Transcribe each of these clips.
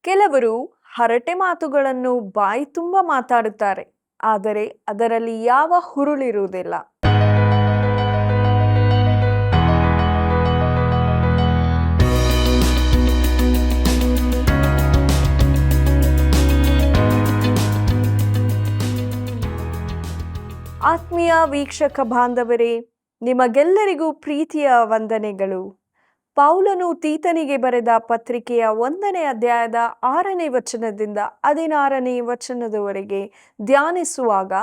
ಕೆಲವರು ಹರಟೆ ಮಾತುಗಳನ್ನು ಬಾಯಿ ತುಂಬ ಮಾತಾಡುತ್ತಾರೆ, ಆದರೆ ಅದರಲ್ಲಿ ಯಾವ ಹುರುಳಿರುವುದಿಲ್ಲ. ಆತ್ಮೀಯ ವೀಕ್ಷಕ ಬಾಂಧವರೇ, ನಿಮಗೆಲ್ಲರಿಗೂ ಪ್ರೀತಿಯ ವಂದನೆಗಳು. ಪೌಲನು ತೀತನಿಗೆ ಬರೆದ ಪತ್ರಿಕೆಯ 1ನೇ ಅಧ್ಯಾಯದ 6ನೇ ವಚನದಿಂದ 16ನೇ ವಚನದವರೆಗೆ ಧ್ಯಾನಿಸುವಾಗ,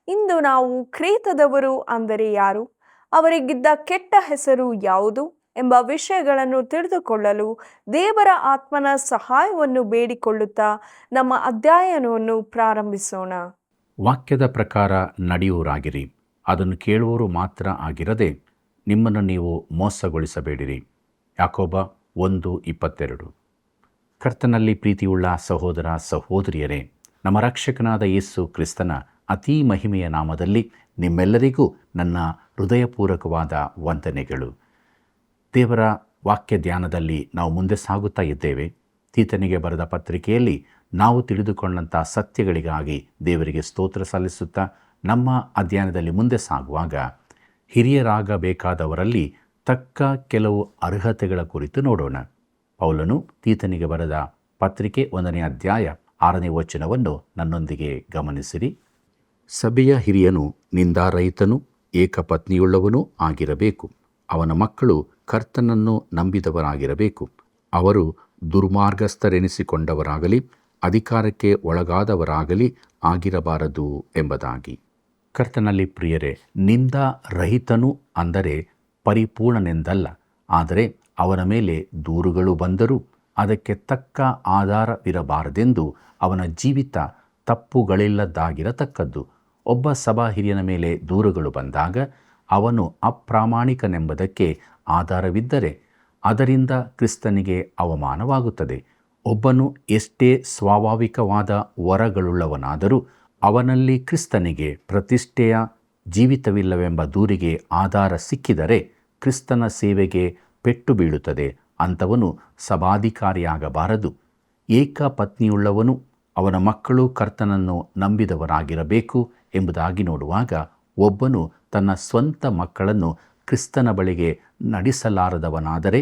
ಇಂದು ನಾವು ಕ್ರೇತದವರು ಅಂದರೆ ಯಾರು, ಅವರಿಗಿದ್ದ ಕೆಟ್ಟ ಹೆಸರು ಯಾವುದು ಎಂಬ ವಿಷಯಗಳನ್ನು ತಿಳಿದುಕೊಳ್ಳಲು ದೇವರ ಆತ್ಮನ ಸಹಾಯವನ್ನು ಬೇಡಿಕೊಳ್ಳುತ್ತಾ ನಮ್ಮ ಅಧ್ಯಯನವನ್ನು ಪ್ರಾರಂಭಿಸೋಣ. ವಾಕ್ಯದ ಪ್ರಕಾರ ನಡೆಯುವರಾಗಿರಿ, ಅದನ್ನು ಕೇಳುವವರು ಮಾತ್ರ ಆಗಿರದೆ ನಿಮ್ಮನ್ನು ನೀವು ಮೋಸಗೊಳಿಸಬೇಡಿರಿ. ಯಾಕೋಬ 1:22. ಕರ್ತನಲ್ಲಿ ಪ್ರೀತಿಯುಳ್ಳ ಸಹೋದರ ಸಹೋದರಿಯರೇ, ನಮ್ಮ ರಕ್ಷಕನಾದ ಯೇಸು ಕ್ರಿಸ್ತನ ಅತೀ ಮಹಿಮೆಯ ನಾಮದಲ್ಲಿ ನಿಮ್ಮೆಲ್ಲರಿಗೂ ನನ್ನ ಹೃದಯಪೂರ್ವಕವಾದ ವಂದನೆಗಳು. ದೇವರ ವಾಕ್ಯ ಧ್ಯಾನದಲ್ಲಿ ನಾವು ಮುಂದೆ ಸಾಗುತ್ತಾ ಇದ್ದೇವೆ. ತೀತನಿಗೆ ಬರೆದ ಪತ್ರಿಕೆಯಲ್ಲಿ ನಾವು ತಿಳಿದುಕೊಂಡಂಥ ಸತ್ಯಗಳಿಗಾಗಿ ದೇವರಿಗೆ ಸ್ತೋತ್ರ ಸಲ್ಲಿಸುತ್ತಾ ನಮ್ಮ ಅಧ್ಯಯನದಲ್ಲಿ ಮುಂದೆ ಸಾಗುವಾಗ, ಹಿರಿಯರಾಗಬೇಕಾದವರಲ್ಲಿ ತಕ್ಕ ಕೆಲವು ಅರ್ಹತೆಗಳ ಕುರಿತು ನೋಡೋಣ. ಪೌಲನು ತೀತನಿಗೆ ಬರೆದ ಪತ್ರಿಕೆ 1ನೇ ಅಧ್ಯಾಯ 6ನೇ ವಚನವನ್ನು ನನ್ನೊಂದಿಗೆ ಗಮನಿಸಿರಿ. ಸಭೆಯ ಹಿರಿಯನು ನಿಂದಾರಹಿತನೂ ಏಕಪತ್ನಿಯುಳ್ಳವನೂ ಆಗಿರಬೇಕು. ಅವನ ಮಕ್ಕಳು ಕರ್ತನನ್ನು ನಂಬಿದವರಾಗಿರಬೇಕು. ಅವರು ದುರ್ಮಾರ್ಗಸ್ಥರೆನಿಸಿಕೊಂಡವರಾಗಲಿ ಅಧಿಕಾರಕ್ಕೆ ಒಳಗಾದವರಾಗಲಿ ಆಗಿರಬಾರದು ಎಂಬುದಾಗಿ. ಕರ್ತನಲ್ಲಿ ಪ್ರಿಯರೇ, ನಿಂದಾರಹಿತನು ಅಂದರೆ ಪರಿಪೂರ್ಣನೆಂದಲ್ಲ, ಆದರೆ ಅವನ ಮೇಲೆ ದೂರುಗಳು ಬಂದರೂ ಅದಕ್ಕೆ ತಕ್ಕ ಆಧಾರವಿರಬಾರದೆಂದು ಅವನ ಜೀವಿತ ತಪ್ಪುಗಳಿಲ್ಲದಾಗಿರತಕ್ಕದ್ದು. ಒಬ್ಬ ಸಭಾ ಹಿರಿಯನ ಮೇಲೆ ದೂರುಗಳು ಬಂದಾಗ ಅವನು ಅಪ್ರಾಮಾಣಿಕನೆಂಬುದಕ್ಕೆ ಆಧಾರವಿದ್ದರೆ ಅದರಿಂದ ಕ್ರಿಸ್ತನಿಗೆ ಅವಮಾನವಾಗುತ್ತದೆ. ಒಬ್ಬನು ಎಷ್ಟೇ ಸ್ವಾಭಾವಿಕವಾದ ವರಗಳುಳ್ಳವನಾದರೂ ಅವನಲ್ಲಿ ಕ್ರಿಸ್ತನಿಗೆ ಪ್ರತಿಷ್ಠೆಯ ಜೀವಿತವಿಲ್ಲವೆಂಬ ದೂರಿಗೆ ಆಧಾರ ಸಿಕ್ಕಿದರೆ ಕ್ರಿಸ್ತನ ಸೇವೆಗೆ ಪೆಟ್ಟು ಬೀಳುತ್ತದೆ. ಅಂಥವನು ಸಭಾಧಿಕಾರಿಯಾಗಬಾರದು. ಏಕಪತ್ನಿಯುಳ್ಳವನು ಅವನ ಮಕ್ಕಳು ಕರ್ತನನ್ನು ನಂಬಿದವರಾಗಿರಬೇಕು ಎಂಬುದಾಗಿ ನೋಡುವಾಗ, ಒಬ್ಬನು ತನ್ನ ಸ್ವಂತ ಮಕ್ಕಳನ್ನು ಕ್ರಿಸ್ತನ ಬಳಿಗೆ ನಡೆಸಲಾರದವನಾದರೆ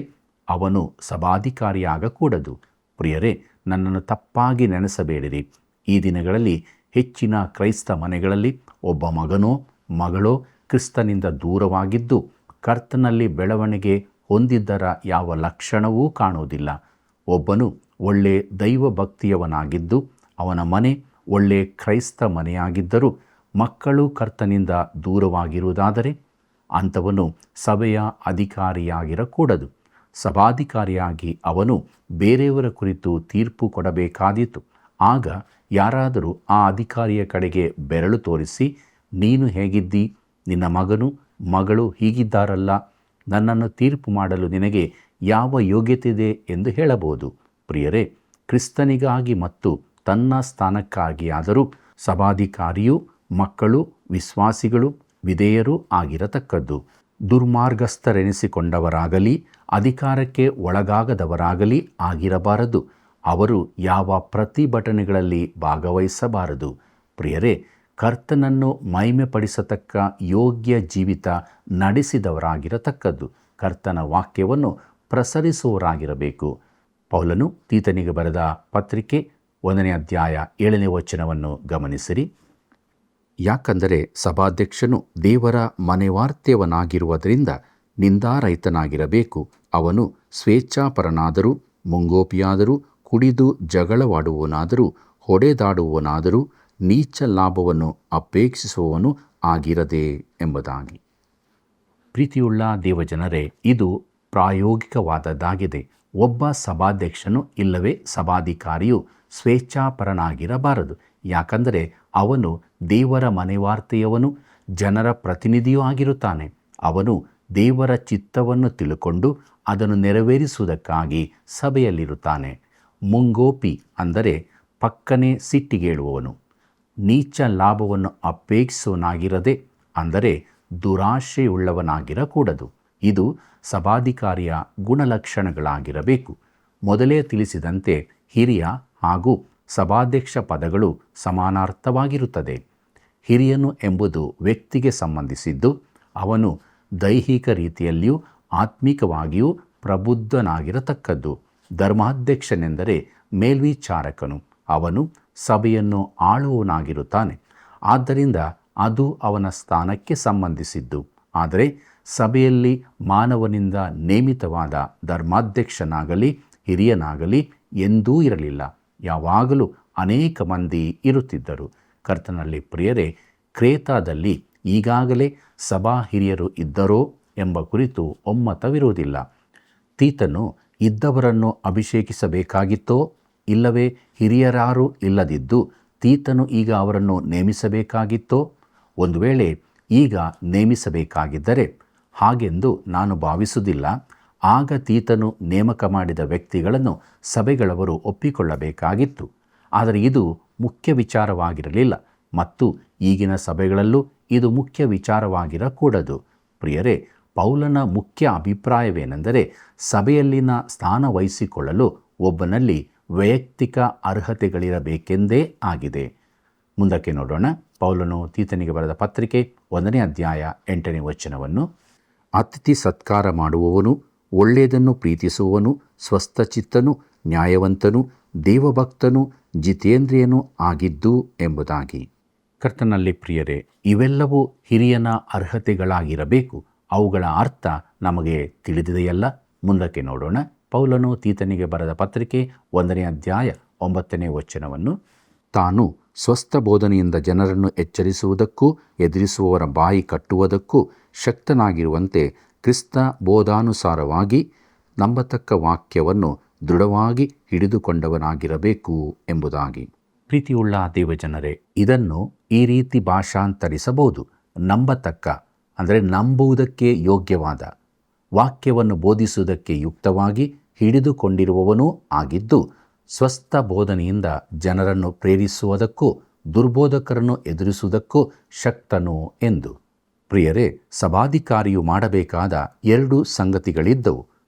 ಅವನು ಸಭಾಧಿಕಾರಿಯಾಗಕೂಡದು. ಪ್ರಿಯರೇ, ನನ್ನನ್ನು ತಪ್ಪಾಗಿ ನೆನೆಸಬೇಡಿರಿ. ಈ ದಿನಗಳಲ್ಲಿ ಹೆಚ್ಚಿನ ಕ್ರೈಸ್ತ ಮನೆಗಳಲ್ಲಿ ಒಬ್ಬ ಮಗನೋ ಮಗಳೋ ಕ್ರಿಸ್ತನಿಂದ ದೂರವಾಗಿದ್ದು ಕರ್ತನಲ್ಲಿ ಬೆಳವಣಿಗೆ ಹೊಂದಿದ್ದರ ಯಾವ ಲಕ್ಷಣವೂ ಕಾಣುವುದಿಲ್ಲ. ಒಬ್ಬನು ಒಳ್ಳೆ ದೈವ ಭಕ್ತಿಯವನಾಗಿದ್ದು ಅವನ ಮನೆ ಒಳ್ಳೆ ಕ್ರೈಸ್ತ ಮನೆಯಾಗಿದ್ದರೂ ಮಕ್ಕಳು ಕರ್ತನಿಂದ ದೂರವಾಗಿರುವುದಾದರೆ ಅಂಥವನು ಸಭೆಯ ಅಧಿಕಾರಿಯಾಗಿರಕೂಡದು. ಸಭಾಧಿಕಾರಿಯಾಗಿ ಅವನು ಬೇರೆಯವರ ಕುರಿತು ತೀರ್ಪು ಕೊಡಬೇಕಾದೀತು. ಆಗ ಯಾರಾದರೂ ಆ ಅಧಿಕಾರಿಯ ಕಡೆಗೆ ಬೆರಳು ತೋರಿಸಿ, ನೀನು ಹೇಗಿದ್ದಿ, ನಿನ್ನ ಮಗನು ಮಗಳು ಹೀಗಿದ್ದಾರಲ್ಲ, ನನ್ನನ್ನು ತೀರ್ಪು ಮಾಡಲು ನಿನಗೆ ಯಾವ ಯೋಗ್ಯತೆ ಇದೆ ಎಂದು ಹೇಳಬಹುದು. ಪ್ರಿಯರೇ, ಕ್ರಿಸ್ತನಿಗಾಗಿ ಮತ್ತು ತನ್ನ ಸ್ಥಾನಕ್ಕಾಗಿ ಆದರೂ ಸಭಾಧಿಕಾರಿಯೂ ಮಕ್ಕಳು ವಿಶ್ವಾಸಿಗಳು ವಿಧೇಯರೂ ಆಗಿರತಕ್ಕದ್ದು. ದುರ್ಮಾರ್ಗಸ್ಥರೆನಿಸಿಕೊಂಡವರಾಗಲಿ ಅಧಿಕಾರಕ್ಕೆ ಒಳಗಾಗದವರಾಗಲಿ ಆಗಿರಬಾರದು. ಅವರು ಯಾವ ಪ್ರತಿಭಟನೆಗಳಲ್ಲಿ ಭಾಗವಹಿಸಬಾರದು. ಪ್ರಿಯರೇ, ಕರ್ತನನ್ನು ಮಹಿಮೆಪಡಿಸತಕ್ಕ ಯೋಗ್ಯ ಜೀವಿತ ನಡೆಸಿದವರಾಗಿರತಕ್ಕದ್ದು. ಕರ್ತನ ವಾಕ್ಯವನ್ನು ಪ್ರಸರಿಸುವವರಾಗಿರಬೇಕು. ಪೌಲನು ತೀತನಿಗೆ ಬರೆದ ಪತ್ರಿಕೆ 1ನೇ ಅಧ್ಯಾಯ 7ನೇ ವಚನವನ್ನು ಗಮನಿಸಿರಿ. ಯಾಕಂದರೆ ಸಭಾಧ್ಯಕ್ಷನು ದೇವರ ಮನೆವಾರ್ತೆಯವನಾಗಿರುವುದರಿಂದ ನಿಂದಾರಹಿತನಾಗಿರಬೇಕು. ಅವನು ಸ್ವೇಚ್ಛಾಪರನಾದರೂ ಮುಂಗೋಪಿಯಾದರೂ ಕುಡಿದು ಜಗಳವಾಡುವವನಾದರೂ ಹೊಡೆದಾಡುವವನಾದರೂ ನೀಚ ಲಾಭವನ್ನು ಅಪೇಕ್ಷಿಸುವವನು ಆಗಿರದೆ ಎಂಬುದಾಗಿ. ಪ್ರೀತಿಯುಳ್ಳ ದೇವಜನರೇ, ಇದು ಪ್ರಾಯೋಗಿಕವಾದದ್ದಾಗಿದೆ. ಒಬ್ಬ ಸಭಾಧ್ಯಕ್ಷನು ಇಲ್ಲವೇ ಸಭಾಧಿಕಾರಿಯು ಸ್ವೇಚ್ಛಾಪರನಾಗಿರಬಾರದು. ಯಾಕಂದರೆ ಅವನು ದೇವರ ಮನೆವಾರ್ತೆಯವನು, ಜನರ ಪ್ರತಿನಿಧಿಯೂ ಆಗಿರುತ್ತಾನೆ. ಅವನು ದೇವರ ಚಿತ್ತವನ್ನು ತಿಳುಕೊಂಡು ಅದನ್ನು ನೆರವೇರಿಸುವುದಕ್ಕಾಗಿ ಸಭೆಯಲ್ಲಿರುತ್ತಾನೆ. ಮುಂಗೋಪಿ ಅಂದರೆ ಪಕ್ಕನೆ ಸಿಟ್ಟಿಗೇಳುವವನು. ನೀಚ ಲಾಭವನ್ನು ಅಪೇಕ್ಷಿಸುವನಾಗಿರದೆ ಅಂದರೆ ದುರಾಶೆಯುಳ್ಳವನಾಗಿರಕೂಡದು. ಇದು ಸಭಾಧಿಕಾರಿಯ ಗುಣಲಕ್ಷಣಗಳಾಗಿರಬೇಕು. ಮೊದಲೇ ತಿಳಿಸಿದಂತೆ ಹಿರಿಯ ಹಾಗೂ ಸಭಾಧ್ಯಕ್ಷ ಪದಗಳು ಸಮಾನಾರ್ಥವಾಗಿರುತ್ತದೆ. ಹಿರಿಯನು ಎಂಬುದು ವ್ಯಕ್ತಿಗೆ ಸಂಬಂಧಿಸಿದ್ದು, ಅವನು ದೈಹಿಕ ರೀತಿಯಲ್ಲಿಯೂ ಆತ್ಮಿಕವಾಗಿಯೂ ಪ್ರಬುದ್ಧನಾಗಿರತಕ್ಕದ್ದು. ಧರ್ಮಾಧ್ಯಕ್ಷನೆಂದರೆ ಮೇಲ್ವಿಚಾರಕನು, ಅವನು ಸಭೆಯನ್ನು ಆಳುವವನಾಗಿರುತ್ತಾನೆ. ಆದ್ದರಿಂದ ಅದು ಅವನ ಸ್ಥಾನಕ್ಕೆ ಸಂಬಂಧಿಸಿದ್ದು. ಆದರೆ ಸಭೆಯಲ್ಲಿ ಮಾನವನಿಂದ ನೇಮಿತವಾದ ಧರ್ಮಾಧ್ಯಕ್ಷನಾಗಲಿ ಹಿರಿಯನಾಗಲಿ ಎಂದೂ ಇರಲಿಲ್ಲ. ಯಾವಾಗಲೂ ಅನೇಕ ಮಂದಿ ಇರುತ್ತಿದ್ದರು. ಕರ್ತನಲ್ಲಿ ಪ್ರಿಯರೇ, ಕ್ರೇತಾದಲ್ಲಿ ಈಗಾಗಲೇ ಸಭಾ ಹಿರಿಯರು ಇದ್ದರೋ ಎಂಬ ಕುರಿತು ಒಮ್ಮತವಿರುವುದಿಲ್ಲ. ತೀತನು ಇದ್ದವರನ್ನು ಅಭಿಷೇಕಿಸಬೇಕಾಗಿತ್ತೋ, ಇಲ್ಲವೇ ಹಿರಿಯರಾರೂ ಇಲ್ಲದಿದ್ದು ತೀತನು ಈಗ ಅವರನ್ನು ನೇಮಿಸಬೇಕಾಗಿತ್ತೋ? ಒಂದು ವೇಳೆ ಈಗ ನೇಮಿಸಬೇಕಾಗಿದ್ದರೆ, ಹಾಗೆಂದು ನಾನು ಭಾವಿಸುವುದಿಲ್ಲ, ಆಗ ತೀತನು ನೇಮಕ ಮಾಡಿದ ವ್ಯಕ್ತಿಗಳನ್ನು ಸಭೆಗಳವರು ಒಪ್ಪಿಕೊಳ್ಳಬೇಕಾಗಿತ್ತು. ಆದರೆ ಇದು ಮುಖ್ಯ ವಿಚಾರವಾಗಿರಲಿಲ್ಲ ಮತ್ತು ಈಗಿನ ಸಭೆಗಳಲ್ಲೂ ಇದು ಮುಖ್ಯ ವಿಚಾರವಾಗಿರಕೂಡದು. ಪ್ರಿಯರೇ, ಪೌಲನ ಮುಖ್ಯ ಅಭಿಪ್ರಾಯವೇನೆಂದರೆ ಸಭೆಯಲ್ಲಿನ ಸ್ಥಾನ ವಹಿಸಿಕೊಳ್ಳಲು ಒಬ್ಬನಲ್ಲಿ ವೈಯಕ್ತಿಕ ಅರ್ಹತೆಗಳಿರಬೇಕೆಂದೇ ಆಗಿದೆ. ಮುಂದಕ್ಕೆ ನೋಡೋಣ. ಪೌಲನು ತೀತನಿಗೆ ಬರೆದ ಪತ್ರಿಕೆ 1ನೇ ಅಧ್ಯಾಯ 8ನೇ ವಚನವನ್ನು, ಅತಿಥಿ ಸತ್ಕಾರ ಮಾಡುವವನು, ಒಳ್ಳೆಯದನ್ನು ಪ್ರೀತಿಸುವವನು, ಸ್ವಸ್ಥಚಿತ್ತನು, ನ್ಯಾಯವಂತನು, ದೇವಭಕ್ತನು, ಜಿತೇಂದ್ರಿಯನೂ ಆಗಿದ್ದು ಎಂಬುದಾಗಿ. ಕರ್ತನಲ್ಲಿ ಪ್ರಿಯರೇ, ಇವೆಲ್ಲವೂ ಹಿರಿಯನ ಅರ್ಹತೆಗಳಾಗಿರಬೇಕು. ಅವುಗಳ ಅರ್ಥ ನಮಗೆ ತಿಳಿದಿದೆಯಲ್ಲ. ಮುಂದಕ್ಕೆ ನೋಡೋಣ. ಪೌಲನು ತೀತನಿಗೆ ಬರೆದ ಪತ್ರಿಕೆ 1ನೇ ಅಧ್ಯಾಯ 9ನೇ ವಚನವನ್ನು, ತಾನು ಸ್ವಸ್ಥ ಬೋಧನೆಯಿಂದ ಜನರನ್ನು ಎಚ್ಚರಿಸುವುದಕ್ಕೂ ಎದುರಿಸುವವರ ಬಾಯಿ ಕಟ್ಟುವುದಕ್ಕೂ ಶಕ್ತನಾಗಿರುವಂತೆ ಕ್ರಿಸ್ತ ಬೋಧಾನುಸಾರವಾಗಿ ನಂಬತಕ್ಕ ವಾಕ್ಯವನ್ನು ದೃಢವಾಗಿ ಹಿಡಿದುಕೊಂಡವನಾಗಿರಬೇಕು ಎಂಬುದಾಗಿ. ಪ್ರೀತಿಯುಳ್ಳ ದೇವಜನರೇ, ಇದನ್ನು ಈ ರೀತಿ ಭಾಷಾಂತರಿಸಬಹುದು. ನಂಬತಕ್ಕ ಅಂದರೆ ನಂಬುವುದಕ್ಕೆ ಯೋಗ್ಯವಾದ, ವಾಕ್ಯವನ್ನು ಬೋಧಿಸುವುದಕ್ಕೆ ಯುಕ್ತವಾಗಿ ಹಿಡಿದುಕೊಂಡಿರುವವನೂ ಆಗಿದ್ದು, ಸ್ವಸ್ಥ ಬೋಧನೆಯಿಂದ ಜನರನ್ನು ಪ್ರೇರಿಸುವುದಕ್ಕೂ ದುರ್ಬೋಧಕರನ್ನು ಎದುರಿಸುವುದಕ್ಕೂ ಶಕ್ತನು ಎಂದು. ಪ್ರಿಯರೇ, ಸಭಾಧಿಕಾರಿಯು ಮಾಡಬೇಕಾದ 2 ಸಂಗತಿಗಳಿದ್ದವು.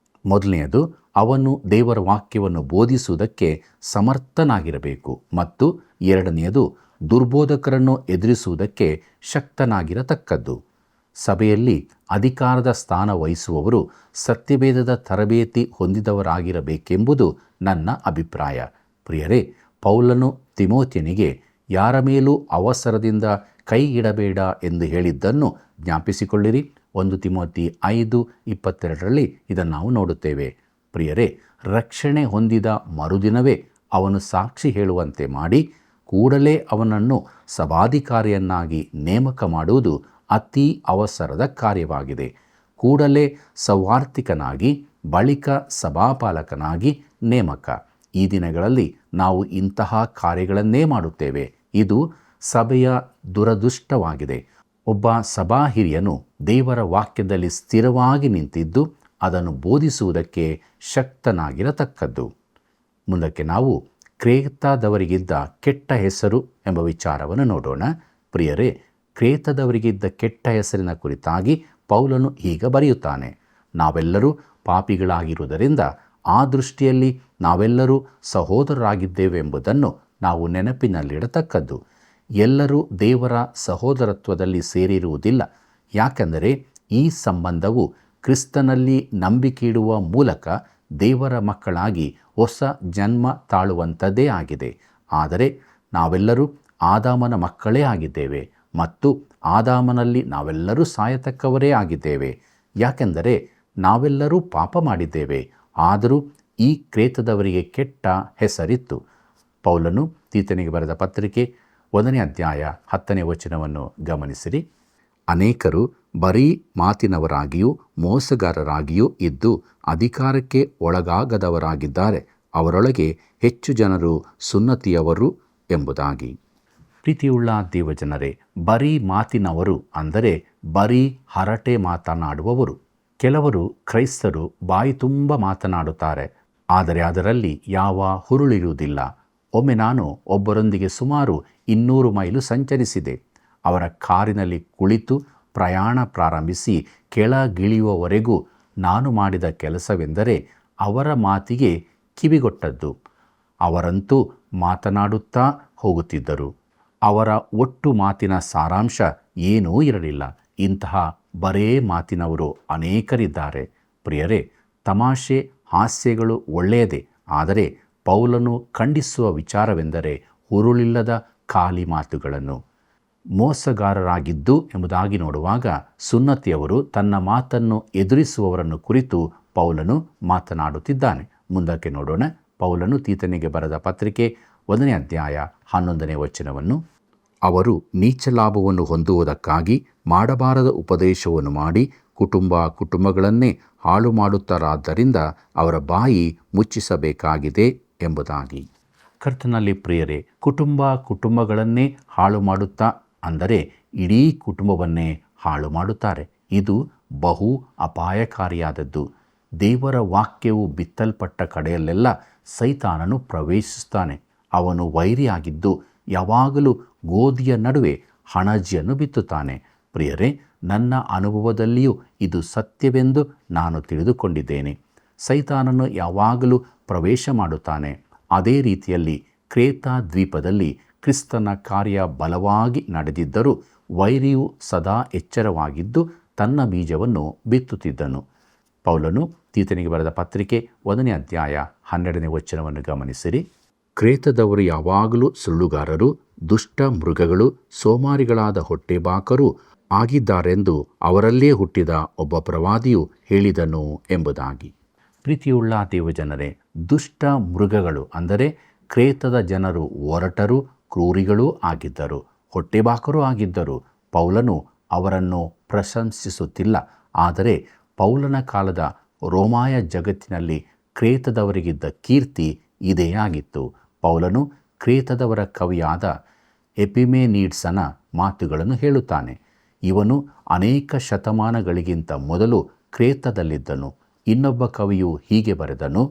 ಮೊದಲನೆಯದು, ಅವನು ದೇವರ ವಾಕ್ಯವನ್ನು ಬೋಧಿಸುವುದಕ್ಕೆ ಸಮರ್ಥನಾಗಿರಬೇಕು ಮತ್ತು ಎರಡನೆಯದು, ದುರ್ಬೋಧಕರನ್ನು ಎದುರಿಸುವುದಕ್ಕೆ ಶಕ್ತನಾಗಿರತಕ್ಕದ್ದು. ಸಭೆಯಲ್ಲಿ ಅಧಿಕಾರದ ಸ್ಥಾನ ವಹಿಸುವವರು ಸತ್ಯವೇದದ ತರಬೇತಿ ಹೊಂದಿದವರಾಗಿರಬೇಕೆಂಬುದು ನನ್ನ ಅಭಿಪ್ರಾಯ. ಪ್ರಿಯರೇ, ಪೌಲನು ತಿಮೋಥಿಯನಿಗೆ ಯಾರ ಮೇಲೂ ಅವಸರದಿಂದ ಕೈ ಇಡಬೇಡ ಎಂದು ಹೇಳಿದ್ದನ್ನು ಜ್ಞಾಪಿಸಿಕೊಳ್ಳಿರಿ. 1 ತಿಮೋಥಿ 5:22 ಇದನ್ನು ನಾವು ನೋಡುತ್ತೇವೆ. ಪ್ರಿಯರೇ, ರಕ್ಷಣೆ ಹೊಂದಿದ ಮರುದಿನವೇ ಅವನು ಸಾಕ್ಷಿ ಹೇಳುವಂತೆ ಮಾಡಿ ಕೂಡಲೇ ಅವನನ್ನು ಸಭಾಧಿಕಾರಿಯನ್ನಾಗಿ ನೇಮಕ ಮಾಡುವುದು ಅತಿ ಅವಸರದ ಕಾರ್ಯವಾಗಿದೆ. ಕೂಡಲೇ ಸೌವಾರ್ತಿಕನಾಗಿ ಬಳಿಕ ಸಭಾಪಾಲಕನಾಗಿ ನೇಮಕ. ಈ ದಿನಗಳಲ್ಲಿ ನಾವು ಇಂತಹ ಕಾರ್ಯಗಳನ್ನೇ ಮಾಡುತ್ತೇವೆ. ಇದು ಸಭೆಯ ದುರದೃಷ್ಟವಾಗಿದೆ. ಒಬ್ಬ ಸಭಾ ಹಿರಿಯನು ದೇವರ ವಾಕ್ಯದಲ್ಲಿ ಸ್ಥಿರವಾಗಿ ನಿಂತಿದ್ದು ಅದನ್ನು ಬೋಧಿಸುವುದಕ್ಕೆ ಶಕ್ತನಾಗಿರತಕ್ಕದ್ದು. ಮುಂದಕ್ಕೆ ನಾವು ಕ್ರೇತದವರಿಗಿದ್ದ ಕೆಟ್ಟ ಹೆಸರು ಎಂಬ ವಿಚಾರವನ್ನು ನೋಡೋಣ. ಪ್ರಿಯರೇ, ಕ್ರೇತದವರಿಗಿದ್ದ ಕೆಟ್ಟ ಹೆಸರಿನ ಕುರಿತಾಗಿ ಪೌಲನು ಈಗ ಬರೆಯುತ್ತಾನೆ. ನಾವೆಲ್ಲರೂ ಪಾಪಿಗಳಾಗಿರುವುದರಿಂದ ಆ ದೃಷ್ಟಿಯಲ್ಲಿ ನಾವೆಲ್ಲರೂ ಸಹೋದರರಾಗಿದ್ದೇವೆಂಬುದನ್ನು ನಾವು ನೆನಪಿನಲ್ಲಿಡತಕ್ಕದ್ದು. ಎಲ್ಲರೂ ದೇವರ ಸಹೋದರತ್ವದಲ್ಲಿ ಸೇರಿರುವುದಿಲ್ಲ. ಯಾಕೆಂದರೆ ಈ ಸಂಬಂಧವು ಕ್ರಿಸ್ತನಲ್ಲಿ ನಂಬಿಕೆಯಿಡುವ ಮೂಲಕ ದೇವರ ಮಕ್ಕಳಾಗಿ ಹೊಸ ಜನ್ಮ ತಾಳುವಂಥದ್ದೇ ಆಗಿದೆ. ಆದರೆ ನಾವೆಲ್ಲರೂ ಆದಾಮನ ಮಕ್ಕಳೇ ಆಗಿದ್ದೇವೆ ಮತ್ತು ಆದಾಮನಲ್ಲಿ ನಾವೆಲ್ಲರೂ ಸಾಯತಕ್ಕವರೇ ಆಗಿದ್ದೇವೆ. ಯಾಕೆಂದರೆ ನಾವೆಲ್ಲರೂ ಪಾಪ ಮಾಡಿದ್ದೇವೆ. ಆದರೂ ಈ ಕ್ರೇತದವರಿಗೆ ಕೆಟ್ಟ ಹೆಸರಿತ್ತು. ಪೌಲನು ತೀತನಿಗೆ ಬರೆದ ಪತ್ರಿಕೆ 1ನೇ ಅಧ್ಯಾಯ 10ನೇ ವಚನವನ್ನು ಗಮನಿಸಿರಿ. ಅನೇಕರು ಬರೀ ಮಾತಿನವರಾಗಿಯೂ ಮೋಸಗಾರರಾಗಿಯೂ ಇದ್ದು ಅಧಿಕಾರಕ್ಕೆ ಒಳಗಾಗದವರಾಗಿದ್ದಾರೆ. ಅವರೊಳಗೆ ಹೆಚ್ಚು ಜನರು ಸುನ್ನತಿಯವರು ಎಂಬುದಾಗಿ. ಪ್ರೀತಿಯುಳ್ಳ ದೇವಜನರೇ, ಬರೀ ಮಾತಿನವರು ಅಂದರೆ ಬರೀ ಹರಟೆ ಮಾತನಾಡುವವರು. ಕೆಲವರು ಕ್ರೈಸ್ತರು ಬಾಯಿ ತುಂಬ ಮಾತನಾಡುತ್ತಾರೆ, ಆದರೆ ಅದರಲ್ಲಿ ಯಾವ ಹುರುಳಿರುವುದಿಲ್ಲ. ಒಮ್ಮೆ ನಾನು ಒಬ್ಬರೊಂದಿಗೆ ಸುಮಾರು 200 ಮೈಲು ಸಂಚರಿಸಿದೆ. ಅವರ ಕಾರಿನಲ್ಲಿ ಕುಳಿತು ಪ್ರಯಾಣ ಪ್ರಾರಂಭಿಸಿ ಕೆಳಗಿಳಿಯುವವರೆಗೂ ನಾನು ಮಾಡಿದ ಕೆಲಸವೆಂದರೆ ಅವರ ಮಾತಿಗೆ ಕಿವಿಗೊಟ್ಟದ್ದು. ಅವರಂತೂ ಮಾತನಾಡುತ್ತಾ ಹೋಗುತ್ತಿದ್ದರು. ಅವರ ಒಟ್ಟು ಮಾತಿನ ಸಾರಾಂಶ ಏನೂ ಇರಲಿಲ್ಲ. ಇಂತಹ ಬರೇ ಮಾತಿನವರು ಅನೇಕರಿದ್ದಾರೆ. ಪ್ರಿಯರೇ, ತಮಾಷೆ ಹಾಸ್ಯಗಳು ಒಳ್ಳೆಯದೇ, ಆದರೆ ಪೌಲನು ಖಂಡಿಸುವ ವಿಚಾರವೆಂದರೆ ಹುರುಳಿಲ್ಲದ ಖಾಲಿ ಮಾತುಗಳನ್ನು. ಮೋಸಗಾರರಾಗಿದ್ದು ಎಂಬುದಾಗಿ ನೋಡುವಾಗ ಸುನ್ನತಿಯವರು ತನ್ನ ಮಾತನ್ನು ಎದುರಿಸುವವರನ್ನು ಕುರಿತು ಪೌಲನು ಮಾತನಾಡುತ್ತಿದ್ದಾನೆ. ಮುಂದಕ್ಕೆ ನೋಡೋಣ. ಪೌಲನು ತೀತನಿಗೆ ಬರೆದ ಪತ್ರಿಕೆ 1ನೇ ಅಧ್ಯಾಯ 11ನೇ ವಚನವನ್ನು, ಅವರು ನೀಚ ಲಾಭವನ್ನು ಹೊಂದುವುದಕ್ಕಾಗಿ ಮಾಡಬಾರದ ಉಪದೇಶವನ್ನು ಮಾಡಿ ಕುಟುಂಬಗಳನ್ನೇ ಹಾಳು ಮಾಡುತ್ತಾರಾದ್ದರಿಂದ ಅವರ ಬಾಯಿ ಮುಚ್ಚಿಸಬೇಕಾಗಿದೆ ಎಂಬುದಾಗಿ. ಕರ್ತನಲ್ಲಿ ಪ್ರಿಯರೇ, ಕುಟುಂಬಗಳನ್ನೇ ಹಾಳು ಮಾಡುತ್ತಾ ಅಂದರೆ ಇಡೀ ಕುಟುಂಬವನ್ನೇ ಹಾಳು ಮಾಡುತ್ತಾರೆ. ಇದು ಬಹು ಅಪಾಯಕಾರಿಯಾದದ್ದು. ದೇವರ ವಾಕ್ಯವು ಬಿತ್ತಲ್ಪಟ್ಟ ಕಡೆಯಲ್ಲೆಲ್ಲ ಸೈತಾನನು ಪ್ರವೇಶಿಸುತ್ತಾನೆ. ಅವನು ವೈರಿಯಾಗಿದ್ದು ಯಾವಾಗಲೂ ಗೋಧಿಯ ನಡುವೆ ಹಣಜಿಯನ್ನು ಬಿತ್ತುತ್ತಾನೆ. ಪ್ರಿಯರೇ, ನನ್ನ ಅನುಭವದಲ್ಲಿಯೂ ಇದು ಸತ್ಯವೆಂದು ನಾನು ತಿಳಿದುಕೊಂಡಿದ್ದೇನೆ. ಸೈತಾನನು ಯಾವಾಗಲೂ ಪ್ರವೇಶ ಮಾಡುತ್ತಾನೆ. ಅದೇ ರೀತಿಯಲ್ಲಿ ಕ್ರೇತ ದ್ವೀಪದಲ್ಲಿ ಕ್ರಿಸ್ತನ ಕಾರ್ಯ ಬಲವಾಗಿ ನಡೆದಿದ್ದರೂ ವೈರಿಯು ಸದಾ ಎಚ್ಚರವಾಗಿದ್ದು ತನ್ನ ಬೀಜವನ್ನು ಬಿತ್ತುತ್ತಿದ್ದನು. ಪೌಲನು ತೀತನಿಗೆ ಬರೆದ ಪತ್ರಿಕೆ 1ನೇ ಅಧ್ಯಾಯ 12ನೇ ವಚನವನ್ನು ಗಮನಿಸಿರಿ. ಕ್ರೇತದವರು ಯಾವಾಗಲೂ ಸುಳ್ಳುಗಾರರು, ದುಷ್ಟ ಮೃಗಗಳು, ಸೋಮಾರಿಗಳಾದ ಹೊಟ್ಟೆಬಾಕರೂ ಆಗಿದ್ದಾರೆಂದು ಅವರಲ್ಲೇ ಹುಟ್ಟಿದ ಒಬ್ಬ ಪ್ರವಾದಿಯು ಹೇಳಿದನು ಎಂಬುದಾಗಿ. ಪ್ರೀತಿಯುಳ್ಳ ದೇವಜನರೇ, ದುಷ್ಟ ಮೃಗಗಳು ಅಂದರೆ ಕ್ರೇತದ ಜನರು ಒರಟರು, ಕ್ರೂರಿಗಳೂ ಆಗಿದ್ದರು, ಹೊಟ್ಟೆಬಾಕರೂ ಆಗಿದ್ದರು. ಪೌಲನು ಅವರನ್ನು ಪ್ರಶಂಸಿಸುತ್ತಿಲ್ಲ. ಆದರೆ ಪೌಲನ ಕಾಲದ ರೋಮಾಯ ಜಗತ್ತಿನಲ್ಲಿ ಕ್ರೇತದವರಿಗಿದ್ದ ಕೀರ್ತಿ ಇದೇ ಆಗಿತ್ತು. ಪೌಲನು ಕ್ರೇತದವರ ಕವಿಯಾದ ಎಪಿಮೆನೀಡ್ಸನ ಮಾತುಗಳನ್ನು ಹೇಳುತ್ತಾನೆ. ಇವನು ಅನೇಕ ಶತಮಾನಗಳಿಗಿಂತ ಮೊದಲು ಕ್ರೇತದಲ್ಲಿದ್ದನು. ಇನ್ನೊಬ್ಬ ಕವಿಯು ಹೀಗೆ ಬರೆದನು,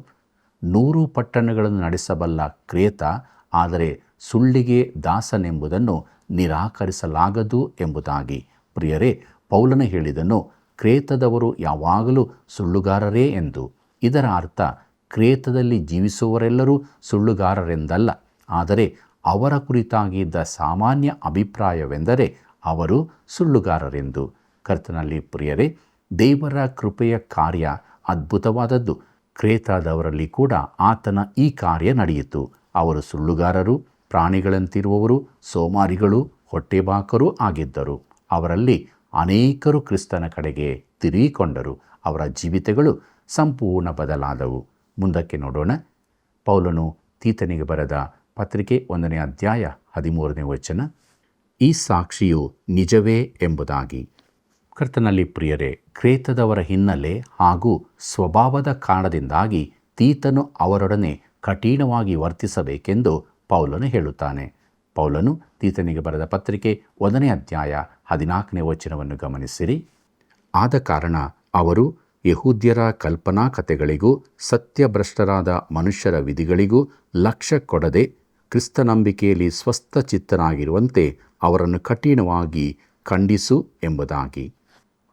100 ಪಟ್ಟಣಗಳನ್ನು ನಡೆಸಬಲ್ಲ ಕ್ರೇತ, ಆದರೆ ಸುಳ್ಳಿಗೆ ದಾಸನೆಂಬುದನ್ನು ನಿರಾಕರಿಸಲಾಗದು ಎಂಬುದಾಗಿ. ಪ್ರಿಯರೇ, ಪೌಲನು ಹೇಳಿದನು, ಕ್ರೇತದವರು ಯಾವಾಗಲೂ ಸುಳ್ಳುಗಾರರೇ ಎಂದು. ಇದರ ಅರ್ಥ ಕ್ರೇತದಲ್ಲಿ ಜೀವಿಸುವವರೆಲ್ಲರೂ ಸುಳ್ಳುಗಾರರೆಂದಲ್ಲ. ಆದರೆ ಅವರ ಕುರಿತಾಗಿದ್ದ ಸಾಮಾನ್ಯ ಅಭಿಪ್ರಾಯವೆಂದರೆ ಅವರು ಸುಳ್ಳುಗಾರರೆಂದು. ಕರ್ತನಲ್ಲಿ ಪ್ರಿಯರೇ, ದೇವರ ಕೃಪೆಯ ಕಾರ್ಯ ಅದ್ಭುತವಾದದ್ದು. ಕ್ರೇತದವರಲ್ಲಿ ಕೂಡ ಆತನ ಈ ಕಾರ್ಯ ನಡೆಯಿತು. ಅವರು ಸುಳ್ಳುಗಾರರು, ಪ್ರಾಣಿಗಳಂತಿರುವವರು, ಸೋಮಾರಿಗಳು, ಹೊಟ್ಟೆಬಾಕರೂ ಆಗಿದ್ದರು. ಅವರಲ್ಲಿ ಅನೇಕರು ಕ್ರಿಸ್ತನ ಕಡೆಗೆ ತಿರುಗಿಕೊಂಡರು. ಅವರ ಜೀವಿತಗಳು ಸಂಪೂರ್ಣ ಬದಲಾದವು. ಮುಂದಕ್ಕೆ ನೋಡೋಣ. ಪೌಲನು ತೀತನಿಗೆ ಬರೆದ ಪತ್ರಿಕೆ 1ನೇ ಅಧ್ಯಾಯ 13ನೇ ವಚನ, ಈ ಸಾಕ್ಷಿಯು ನಿಜವೇ ಎಂಬುದಾಗಿ. ಕರ್ತನಲ್ಲಿ ಪ್ರಿಯರೇ, ಕ್ರೇತದವರ ಹಿನ್ನೆಲೆ ಹಾಗೂ ಸ್ವಭಾವದ ಕಾರಣದಿಂದಾಗಿ ತೀತನು ಅವರೊಡನೆ ಕಠಿಣವಾಗಿ ವರ್ತಿಸಬೇಕೆಂದು ಪೌಲನು ಹೇಳುತ್ತಾನೆ. ಪೌಲನು ತೀತನಿಗೆ ಬರೆದ ಪತ್ರಿಕೆ 1ನೇ ಅಧ್ಯಾಯ 14ನೇ ವಚನವನ್ನು ಗಮನಿಸಿರಿ. ಆದ ಕಾರಣ ಅವರು ಯಹೂದ್ಯರ ಕಲ್ಪನಾ ಕಥೆಗಳಿಗೂ ಸತ್ಯಭ್ರಷ್ಟರಾದ ಮನುಷ್ಯರ ವಿಧಿಗಳಿಗೂ ಲಕ್ಷ್ಯ ಕೊಡದೆ ಕ್ರಿಸ್ತನಂಬಿಕೆಯಲ್ಲಿ ಸ್ವಸ್ಥಚಿತ್ತನಾಗಿರುವಂತೆ ಅವರನ್ನು ಕಠಿಣವಾಗಿ ಖಂಡಿಸು ಎಂಬುದಾಗಿ.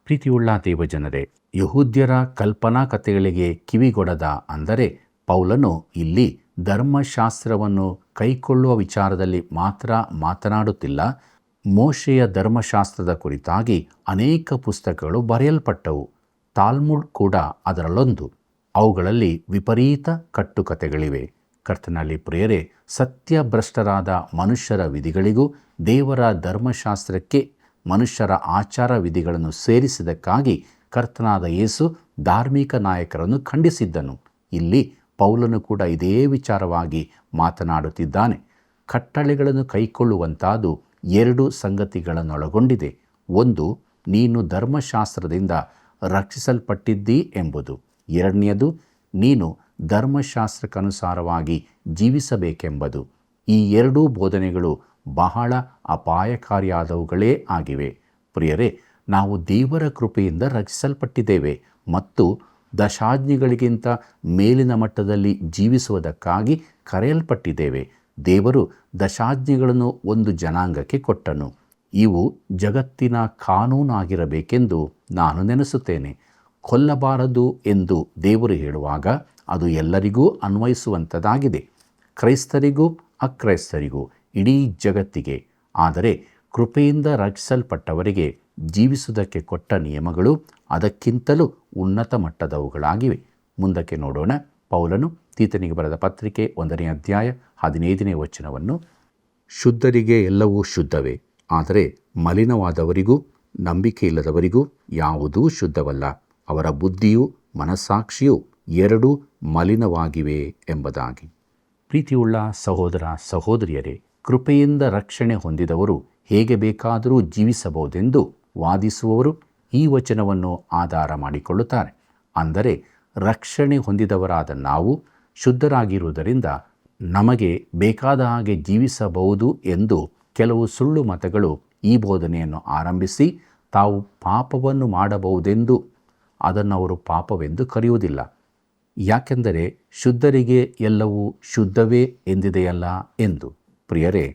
ಪ್ರೀತಿಯುಳ್ಳ ದೇವಜನರೇ, ಯಹೂದ್ಯರ ಕಲ್ಪನಾ ಕಥೆಗಳಿಗೆ ಕಿವಿಗೊಡದ ಅಂದರೆ ಪೌಲನು ಇಲ್ಲಿ ಧರ್ಮಶಾಸ್ತ್ರವನ್ನು ಕೈಕೊಳ್ಳುವ ವಿಚಾರದಲ್ಲಿ ಮಾತ್ರ ಮಾತನಾಡುತ್ತಿಲ್ಲ. ಮೋಶೆಯ ಧರ್ಮಶಾಸ್ತ್ರದ ಕುರಿತಾಗಿ ಅನೇಕ ಪುಸ್ತಕಗಳು ಬರೆಯಲ್ಪಟ್ಟವು. ತಾಲ್ಮುಡ್ ಕೂಡ ಅದರಲ್ಲೊಂದು. ಅವುಗಳಲ್ಲಿ ವಿಪರೀತ ಕಟ್ಟುಕತೆಗಳಿವೆ. ಕರ್ತನಲ್ಲಿ ಪ್ರಿಯರೇ, ಸತ್ಯಭ್ರಷ್ಟರಾದ ಮನುಷ್ಯರ ವಿಧಿಗಳಿಗೂ ದೇವರ ಧರ್ಮಶಾಸ್ತ್ರಕ್ಕೆ ಮನುಷ್ಯರ ಆಚಾರ ವಿಧಿಗಳನ್ನು ಸೇರಿಸಿದ್ದಕ್ಕಾಗಿ ಕರ್ತನಾದ ಯೇಸು ಧಾರ್ಮಿಕ ನಾಯಕರನ್ನು ಖಂಡಿಸಿದ್ದನು. ಇಲ್ಲಿ ಪೌಲನು ಕೂಡ ಇದೇ ವಿಚಾರವಾಗಿ ಮಾತನಾಡುತ್ತಿದ್ದಾನೆ. ಕಟ್ಟಳೆಗಳನ್ನು ಕೈಕೊಳ್ಳುವಂತಾದು 2 ಸಂಗತಿಗಳನ್ನೊಳಗೊಂಡಿದೆ. ಒಂದು, ನೀನು ಧರ್ಮಶಾಸ್ತ್ರದಿಂದ ರಕ್ಷಿಸಲ್ಪಟ್ಟಿದ್ದೀ ಎಂಬುದು. ಎರಡನೆಯದು, ನೀನು ಧರ್ಮಶಾಸ್ತ್ರಕ್ಕನುಸಾರವಾಗಿ ಜೀವಿಸಬೇಕೆಂಬುದು. ಈ 2 ಬೋಧನೆಗಳು ಬಹಳ ಅಪಾಯಕಾರಿಯಾದವುಗಳೇ ಆಗಿವೆ. ಪ್ರಿಯರೇ, ನಾವು ದೇವರ ಕೃಪೆಯಿಂದ ರಕ್ಷಿಸಲ್ಪಟ್ಟಿದ್ದೇವೆ ಮತ್ತು ದಶಾಜ್ಞೆಗಳಿಗಿಂತ ಮೇಲಿನ ಮಟ್ಟದಲ್ಲಿ ಜೀವಿಸುವುದಕ್ಕಾಗಿ ಕರೆಯಲ್ಪಟ್ಟಿದ್ದೇವೆ. ದೇವರು ದಶಾಜ್ಞೆಗಳನ್ನು ಒಂದು ಜನಾಂಗಕ್ಕೆ ಕೊಟ್ಟನು. ಇವು ಜಗತ್ತಿನ ಕಾನೂನಾಗಿರಬೇಕೆಂದು ನಾನು ನೆನೆಸುತ್ತೇನೆ. ಕೊಲ್ಲಬಾರದು ಎಂದು ದೇವರು ಹೇಳುವಾಗ ಅದು ಎಲ್ಲರಿಗೂ ಅನ್ವಯಿಸುವಂಥದ್ದಾಗಿದೆ. ಕ್ರೈಸ್ತರಿಗೂ ಅಕ್ರೈಸ್ತರಿಗೂ ಇಡೀ ಜಗತ್ತಿಗೆ. ಆದರೆ ಕೃಪೆಯಿಂದ ರಕ್ಷಿಸಲ್ಪಟ್ಟವರಿಗೆ ಜೀವಿಸುವುದಕ್ಕೆ ಕೊಟ್ಟ ನಿಯಮಗಳು ಅದಕ್ಕಿಂತಲೂ ಉನ್ನತ ಮಟ್ಟದವುಗಳಾಗಿವೆ. ಮುಂದಕ್ಕೆ ನೋಡೋಣ. ಪೌಲನು ತೀತನಿಗೆ ಬರೆದ ಪತ್ರಿಕೆ 1ನೇ ಅಧ್ಯಾಯ 15ನೇ ವಚನವನ್ನು, ಶುದ್ಧರಿಗೆ ಎಲ್ಲವೂ ಶುದ್ಧವೇ, ಆದರೆ ಮಲಿನವಾದವರಿಗೂ ನಂಬಿಕೆಯಿಲ್ಲದವರಿಗೂ ಯಾವುದೂ ಶುದ್ಧವಲ್ಲ. ಅವರ ಬುದ್ಧಿಯೂ ಮನಸ್ಸಾಕ್ಷಿಯೂ ಎರಡೂ ಮಲಿನವಾಗಿವೆ ಎಂಬುದಾಗಿ. ಪ್ರೀತಿಯುಳ್ಳ ಸಹೋದರ ಸಹೋದರಿಯರೇ, ಕೃಪೆಯಿಂದ ರಕ್ಷಣೆ ಹೊಂದಿದವರು ಹೇಗೆ ಬೇಕಾದರೂ ಜೀವಿಸಬಹುದೆಂದು ವಾದಿಸುವವರು ಈ ವಚನವನ್ನು ಆಧಾರ ಮಾಡಿಕೊಳ್ಳುತ್ತಾರೆ. ಅಂದರೆ ರಕ್ಷಣೆ ಹೊಂದಿದವರಾದ ನಾವು ಶುದ್ಧರಾಗಿರುವುದರಿಂದ ನಮಗೆ ಬೇಕಾದ ಹಾಗೆ ಜೀವಿಸಬಹುದು ಎಂದು ಕೆಲವು ಸುಳ್ಳು ಮತಗಳು ಈ ಬೋಧನೆಯನ್ನು ಆರಂಭಿಸಿ ತಾವು ಪಾಪವನ್ನು ಮಾಡಬಹುದೆಂದು ಅದನ್ನು ಅವರು ಪಾಪವೆಂದು ಕರೆಯುವುದಿಲ್ಲ. ಯಾಕೆಂದರೆ ಶುದ್ಧರಿಗೆ ಎಲ್ಲವೂ ಶುದ್ಧವೇ ಎಂದಿದೆಯಲ್ಲ ಎಂದು. ಪ್ರಿಯರೇ,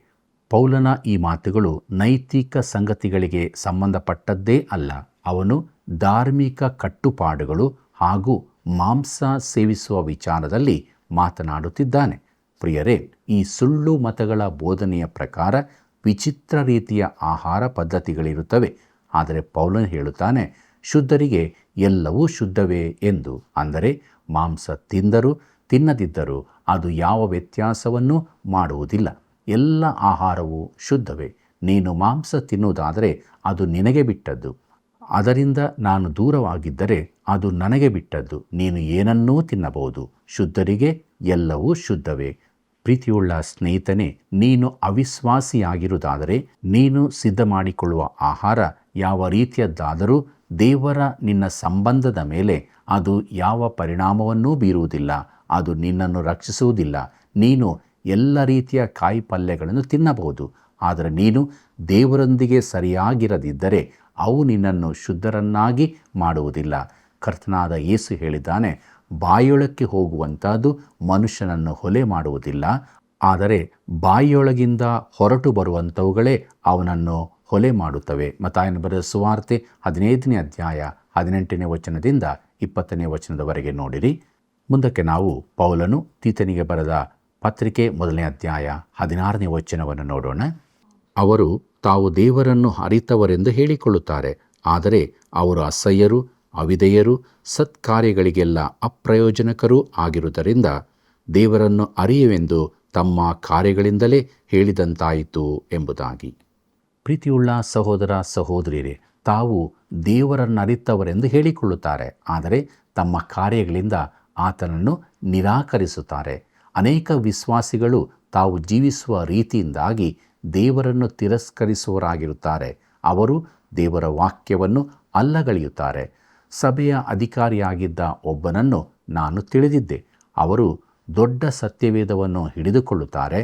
ಪೌಲನ ಈ ಮಾತುಗಳು ನೈತಿಕ ಸಂಗತಿಗಳಿಗೆ ಸಂಬಂಧಪಟ್ಟದ್ದೇ ಅಲ್ಲ. ಅವನು ಧಾರ್ಮಿಕ ಕಟ್ಟುಪಾಡುಗಳು ಹಾಗೂ ಮಾಂಸ ಸೇವಿಸುವ ವಿಚಾರದಲ್ಲಿ ಮಾತನಾಡುತ್ತಿದ್ದಾನೆ. ಪ್ರಿಯರೇ, ಈ ಸುಳ್ಳು ಮತಗಳ ಬೋಧನೆಯ ಪ್ರಕಾರ ವಿಚಿತ್ರ ರೀತಿಯ ಆಹಾರ ಪದ್ಧತಿಗಳಿರುತ್ತವೆ. ಆದರೆ ಪೌಲನು ಹೇಳುತ್ತಾನೆ, ಶುದ್ಧರಿಗೆ ಎಲ್ಲವೂ ಶುದ್ಧವೇ ಎಂದು. ಅಂದರೆ ಮಾಂಸ ತಿಂದರೂ ತಿನ್ನದಿದ್ದರೂ ಅದು ಯಾವ ವ್ಯತ್ಯಾಸವನ್ನೂ ಮಾಡುವುದಿಲ್ಲ. ಎಲ್ಲ ಆಹಾರವೂ ಶುದ್ಧವೇ. ನೀನು ಮಾಂಸ ತಿನ್ನುವುದಾದರೆ ಅದು ನಿನಗೆ ಬಿಟ್ಟದ್ದು, ಅದರಿಂದ ನಾನು ದೂರವಾಗಿದ್ದರೆ ಅದು ನನಗೆ ಬಿಟ್ಟದ್ದು. ನೀನು ಏನನ್ನೂ ತಿನ್ನಬಹುದು. ಶುದ್ಧರಿಗೆ ಎಲ್ಲವೂ ಶುದ್ಧವೇ. ಪ್ರೀತಿಯುಳ್ಳ ಸ್ನೇಹಿತನೇ, ನೀನು ಅವಿಶ್ವಾಸಿಯಾಗಿರುವುದಾದರೆ ನೀನು ಸಿದ್ಧ ಮಾಡಿಕೊಳ್ಳುವ ಆಹಾರ ಯಾವ ರೀತಿಯದ್ದಾದರೂ ದೇವರ ನಿನ್ನ ಸಂಬಂಧದ ಮೇಲೆ ಅದು ಯಾವ ಪರಿಣಾಮವನ್ನೂ ಬೀರುವುದಿಲ್ಲ. ಅದು ನಿನ್ನನ್ನು ರಕ್ಷಿಸುವುದಿಲ್ಲ. ನೀನು ಎಲ್ಲ ರೀತಿಯ ಕಾಯಿ ಪಲ್ಯಗಳನ್ನು ತಿನ್ನಬಹುದು, ಆದರೆ ನೀನು ದೇವರೊಂದಿಗೆ ಸರಿಯಾಗಿರದಿದ್ದರೆ ಅವು ನಿನ್ನನ್ನು ಶುದ್ಧರನ್ನಾಗಿ ಮಾಡುವುದಿಲ್ಲ. ಕರ್ತನಾದ ಯೇಸು ಹೇಳಿದ್ದಾನೆ, ಬಾಯೊಳಕ್ಕೆ ಹೋಗುವಂಥದ್ದು ಮನುಷ್ಯನನ್ನು ಹೊಲೆ ಮಾಡುವುದಿಲ್ಲ, ಆದರೆ ಬಾಯಿಯೊಳಗಿಂದ ಹೊರಟು ಬರುವಂಥವುಗಳೇ ಅವನನ್ನು ಹೊಲೆ ಮಾಡುತ್ತವೆ. ಮತ್ತಾಯನ ಬರೆದ ಸುವಾರ್ತೆ 15ನೇ ಅಧ್ಯಾಯ 18ನೇ ವಚನದಿಂದ 20ನೇ ವಚನದವರೆಗೆ ನೋಡಿರಿ. ಮುಂದಕ್ಕೆ ನಾವು ಪೌಲನು ತೀತನಿಗೆ ಬರೆದ ಪತ್ರಿಕೆ 1ನೇ ಅಧ್ಯಾಯ 16ನೇ ವಚನವನ್ನು ನೋಡೋಣ. ಅವರು ತಾವು ದೇವರನ್ನು ಅರಿತವರೆಂದು ಹೇಳಿಕೊಳ್ಳುತ್ತಾರೆ, ಆದರೆ ಅವರು ಅಸಹ್ಯರು, ಅವಿಧೇಯರು, ಸತ್ಕಾರ್ಯಗಳಿಗೆಲ್ಲ ಅಪ್ರಯೋಜನಕರೂ ಆಗಿರುವುದರಿಂದ ದೇವರನ್ನು ಅರಿಯುವೆಂದು ತಮ್ಮ ಕಾರ್ಯಗಳಿಂದಲೇ ಹೇಳಿದಂತಾಯಿತು ಎಂಬುದಾಗಿ. ಪ್ರೀತಿಯುಳ್ಳ ಸಹೋದರ ಸಹೋದರಿಯರೇ, ತಾವು ದೇವರನ್ನರಿತವರೆಂದು ಹೇಳಿಕೊಳ್ಳುತ್ತಾರೆ, ಆದರೆ ತಮ್ಮ ಕಾರ್ಯಗಳಿಂದ ಆತನನ್ನು ನಿರಾಕರಿಸುತ್ತಾರೆ. ಅನೇಕ ವಿಶ್ವಾಸಿಗಳು ತಾವು ಜೀವಿಸುವ ರೀತಿಯಿಂದಾಗಿ ದೇವರನ್ನು ತಿರಸ್ಕರಿಸುವವರಾಗಿರುತ್ತಾರೆ. ಅವರು ದೇವರ ವಾಕ್ಯವನ್ನು ಅಲ್ಲಗಳೆಯುತ್ತಾರೆ. ಸಭೆಯ ಅಧಿಕಾರಿಯಾಗಿದ್ದ ಒಬ್ಬನನ್ನು ನಾನು ತಿಳಿದಿದ್ದೆ. ಅವರು ದೊಡ್ಡ ಸತ್ಯವೇದವನ್ನು ಹಿಡಿದುಕೊಳ್ಳುತ್ತಾರೆ.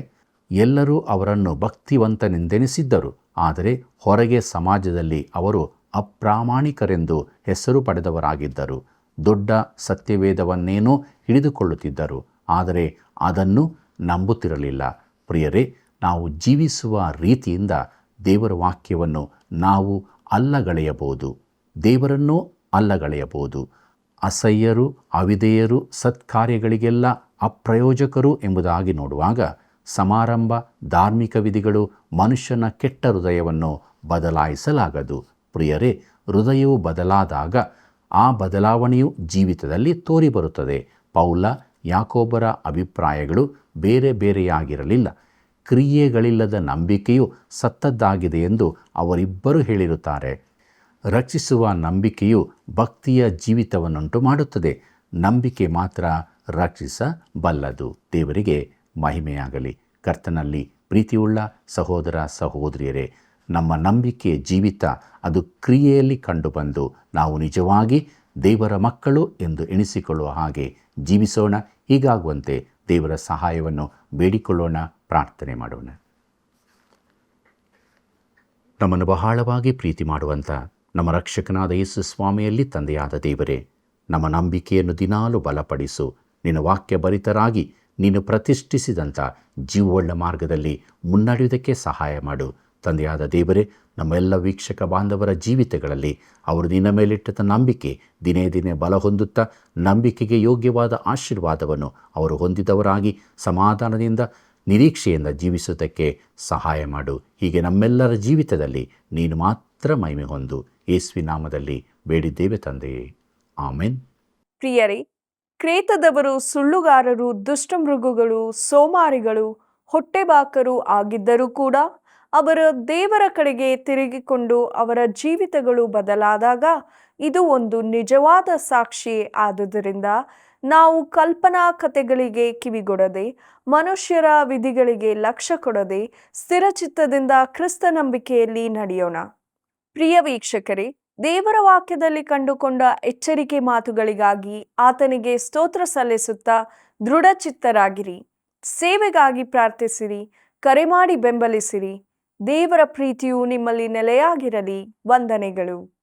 ಎಲ್ಲರೂ ಅವರನ್ನು ಭಕ್ತಿವಂತನೆಂದೆನಿಸಿದ್ದರು, ಆದರೆ ಹೊರಗೆ ಸಮಾಜದಲ್ಲಿ ಅವರು ಅಪ್ರಾಮಾಣಿಕರೆಂದು ಹೆಸರು ಪಡೆದವರಾಗಿದ್ದರು. ದೊಡ್ಡ ಸತ್ಯವೇದವನ್ನೇನೋ ಹಿಡಿದುಕೊಳ್ಳುತ್ತಿದ್ದರು, ಆದರೆ ಅದನ್ನು ನಂಬುತ್ತಿರಲಿಲ್ಲ. ಪ್ರಿಯರೇ, ನಾವು ಜೀವಿಸುವ ರೀತಿಯಿಂದ ದೇವರ ವಾಕ್ಯವನ್ನು ನಾವು ಅಲ್ಲಗಳೆಯಬಹುದು, ದೇವರನ್ನೂ ಅಲ್ಲಗಳೆಯಬಹುದು. ಅಸಹ್ಯರು, ಅವಿಧೇಯರು, ಸತ್ಕಾರ್ಯಗಳಿಗೆಲ್ಲ ಅಪ್ರಯೋಜಕರು ಎಂಬುದಾಗಿ ನೋಡುವಾಗ ಸಮಾರಂಭ, ಧಾರ್ಮಿಕ ವಿಧಿಗಳು ಮನುಷ್ಯನ ಕೆಟ್ಟ ಹೃದಯವನ್ನು ಬದಲಾಯಿಸಲಾಗದು. ಪ್ರಿಯರೇ, ಹೃದಯವು ಬದಲಾದಾಗ ಆ ಬದಲಾವಣೆಯು ಜೀವಿತದಲ್ಲಿ ತೋರಿಬರುತ್ತದೆ. ಪೌಲ, ಯಾಕೋಬರ ಅಭಿಪ್ರಾಯಗಳು ಬೇರೆ ಬೇರೆಯಾಗಿರಲಿಲ್ಲ. ಕ್ರಿಯೆಗಳಿಲ್ಲದ ನಂಬಿಕೆಯು ಸತ್ತದ್ದಾಗಿದೆ ಎಂದು ಅವರಿಬ್ಬರು ಹೇಳಿರುತ್ತಾರೆ. ರಕ್ಷಿಸುವ ನಂಬಿಕೆಯು ಭಕ್ತಿಯ ಜೀವಿತವನ್ನುಂಟು ಮಾಡುತ್ತದೆ. ನಂಬಿಕೆ ಮಾತ್ರ ರಕ್ಷಿಸಬಲ್ಲದು. ದೇವರಿಗೆ ಮಹಿಮೆಯಾಗಲಿ. ಕರ್ತನಲ್ಲಿ ಪ್ರೀತಿಯುಳ್ಳ ಸಹೋದರ ಸಹೋದರಿಯರೇ, ನಮ್ಮ ನಂಬಿಕೆಯ ಜೀವಿತ ಅದು ಕ್ರಿಯೆಯಲ್ಲಿ ಕಂಡುಬಂದು ನಾವು ನಿಜವಾಗಿ ದೇವರ ಮಕ್ಕಳು ಎಂದು ಎಣಿಸಿಕೊಳ್ಳುವ ಹಾಗೆ ಜೀವಿಸೋಣ. ಹೀಗಾಗುವಂತೆ ದೇವರ ಸಹಾಯವನ್ನು ಬೇಡಿಕೊಳ್ಳೋಣ, ಪ್ರಾರ್ಥನೆ ಮಾಡೋಣ. ನಮ್ಮನ್ನು ಬಹಳವಾಗಿ ಪ್ರೀತಿ ಮಾಡುವಂಥ ನಮ್ಮ ರಕ್ಷಕನಾದ ಯೇಸು ಸ್ವಾಮಿಯಲ್ಲಿ ತಂದೆಯಾದ ದೇವರೇ, ನಮ್ಮ ನಂಬಿಕೆಯನ್ನು ದಿನಾಲು ಬಲಪಡಿಸು. ನಿನ್ನ ವಾಕ್ಯ ಭರಿತರಾಗಿ ನೀನು ಪ್ರತಿಷ್ಠಿಸಿದಂಥ ಜೀವವುಳ್ಳ ಮಾರ್ಗದಲ್ಲಿ ಮುನ್ನಡೆಯುವುದಕ್ಕೆ ಸಹಾಯ ಮಾಡು. ತಂದೆಯಾದ ದೇವರೇ, ನಮ್ಮೆಲ್ಲ ವೀಕ್ಷಕ ಬಾಂಧವರ ಜೀವಿತಗಳಲ್ಲಿ ಅವರು ನಿನ್ನ ಮೇಲಿಟ್ಟ ನಂಬಿಕೆ ದಿನೇ ದಿನೇ ಬಲ ಹೊಂದುತ್ತಾ ನಂಬಿಕೆಗೆ ಯೋಗ್ಯವಾದ ಆಶೀರ್ವಾದವನ್ನು ಅವರು ಹೊಂದಿದವರಾಗಿ ಸಮಾಧಾನದಿಂದ ನಿರೀಕ್ಷೆಯಿಂದ ಜೀವಿಸುವುದಕ್ಕೆ ಸಹಾಯ ಮಾಡು. ಹೀಗೆ ನಮ್ಮೆಲ್ಲರ ಜೀವಿತದಲ್ಲಿ ನೀನು ಮಾತ್ರ ಮಹಿಮೆ ಹೊಂದು. ಯೇಸುವಿನ ನಾಮದಲ್ಲಿ ಬೇಡಿದ್ದೇವೆ ತಂದೆಯೇ, ಆಮೆನ್. ಪ್ರಿಯರೇ, ಕ್ರೇತದವರು ಸುಳ್ಳುಗಾರರು, ದುಷ್ಟಮೃಗಗಳು, ಸೋಮಾರಿಗಳು, ಹೊಟ್ಟೆಬಾಕರು ಆಗಿದ್ದರೂ ಕೂಡ ಅವರು ದೇವರ ಕಡೆಗೆ ತಿರುಗಿಕೊಂಡು ಅವರ ಜೀವಿತಗಳು ಬದಲಾದಾಗ ಇದು ಒಂದು ನಿಜವಾದ ಸಾಕ್ಷಿ. ಆದುದರಿಂದ ನಾವು ಕಲ್ಪನಾ ಕಥೆಗಳಿಗೆ ಕಿವಿಗೊಡದೆ, ಮನುಷ್ಯರ ವಿಧಿಗಳಿಗೆ ಲಕ್ಷ್ಯ ಕೊಡದೆ ಸ್ಥಿರಚಿತ್ತದಿಂದ ಕ್ರಿಸ್ತ ನಂಬಿಕೆಯಲ್ಲಿ ನಡೆಯೋಣ. ಪ್ರಿಯ ವೀಕ್ಷಕರೇ, ದೇವರ ವಾಕ್ಯದಲ್ಲಿ ಕಂಡುಕೊಂಡ ಎಚ್ಚರಿಕೆ ಮಾತುಗಳಿಗಾಗಿ ಆತನಿಗೆ ಸ್ತೋತ್ರ ಸಲ್ಲಿಸುತ್ತಾ ದೃಢಚಿತ್ತರಾಗಿರಿ. ಸೇವೆಗಾಗಿ ಪ್ರಾರ್ಥಿಸಿರಿ, ಕರೆ ಮಾಡಿ ಬೆಂಬಲಿಸಿರಿ. ದೇವರ ಪ್ರೀತಿಯು ನಿಮ್ಮಲ್ಲಿ ನೆಲೆಯಾಗಿರಲಿ. ವಂದನೆಗಳು.